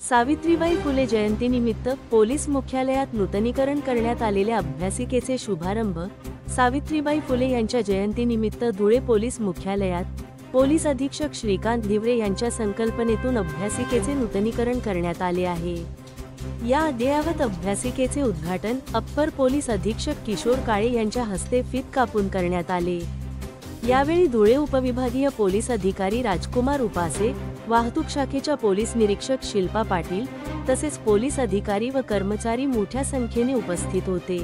सावित्रीबाई फुले जयंतीनिमित्त पोलीस मुख्यालयात नूतनीकरण करण्यात आलेल्या अभ्यासिकेचे शुभारंभ। सावित्रीबाई फुले यांच्या जयंतीनिमित्त धुळे पोलीस मुख्यालयात पोलीस अधीक्षक श्रीकांत धिवरे यांच्या संकल्पनेतून अभ्यासिकेचे नूतनीकरण करण्यात आले आहे। या अद्ययावत अभ्यासिकेचे उद्घाटन अप्पर पोलीस अधीक्षक किशोर काळे यांच्या हस्ते फीत कापून करण्यात आले। यावेळी धुळे उपविभागीय पोलीस अधिकारी राजकुमार उपासे, वाहतूक शाखेच्या पोलीस निरीक्षक शिल्पा पाटील तसेच पोलीस अधिकारी व कर्मचारी मोठ्या संख्येने उपस्थित होते।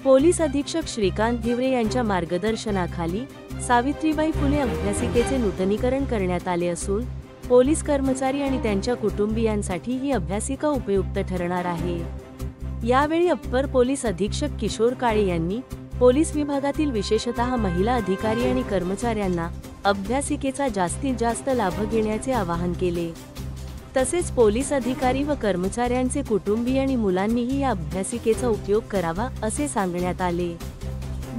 पोलीस अधीक्षक श्रीकांत धिवरे यांच्या मार्गदर्शनाखाली सावित्रीबाई फुले अभ्यासिकेचे नूतनीकरण करण्यात आले असून पोलीस कर्मचारी आणि त्यांच्या कुटुंबियांसाठी ही अभ्यासिका उपयुक्त ठरणार आहे। यावेळी अप्पर पोलीस अधीक्षक किशोर काळे यांनी पोलीस विभागातील विशेषतः महिला अधिकारी आणि कर्मचाऱ्यांना अभ्यासिकेचा जास्तीत जास्त लाभ घेण्याचे आवाहन केले। तसेच पोलीस अधिकारी व कर्मचाऱ्यांचे कुटुंबीय आणि मुलांनीही या अभ्यासिकेचा उपयोग करावा असे सांगण्यात आले।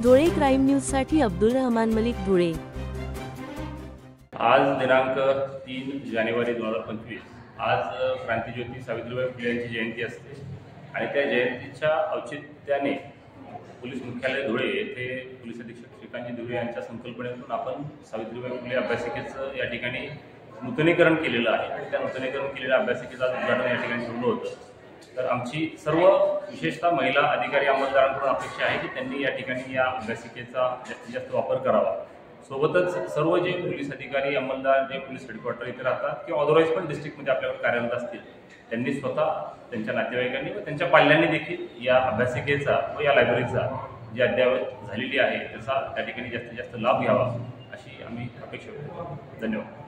धुळे क्राईम न्यूजसाठी अब्दुल रहमान मलिक, धुळे। आज दिनांक 3 जानेवारी 2025 आज क्रांतिज्योती सावित्रीबाई फुले यांची जयंती असते आणि त्या जयंतीच्या औचित्याने पोलीस मुख्यालय धुळे येथे पोलीस अधीक्षक श्रीकांत धिवरे यांच्या संकल्पनेतून आपण सावित्रीबाई फुले अभ्यासिकेचं या ठिकाणी नूतनीकरण केलेलं आहे आणि त्या नूतनीकरण केलेल्या अभ्यासिकेचं उद्घाटन या ठिकाणी ठेवलं होतं। तर आमची सर्व विशेषतः महिला अधिकारी अंमलदारांकडून अपेक्षा आहे की त्यांनी या ठिकाणी या अभ्यासिकेचा जास्तीत जास्त वापर करावा। सोबतच सर्व जे पोलीस अधिकारी अंमलदार जे पोलीस हेडक्वार्टर इथे राहतात किंवा अदरवाईज पण डिस्ट्रिक्टमध्ये आपल्याकडे कार्यरत असतील त्यांनी स्वतः त्यांच्या नातेवाईकांनी व त्यांच्या पाल्यांनी देखील या अभ्यासिकेचा व या लायब्ररीचा जी अद्ययावत झालेली आहे त्याचा त्या ठिकाणी जास्तीत जास्त लाभ घ्यावा अशी आम्ही अपेक्षा करतो। धन्यवाद।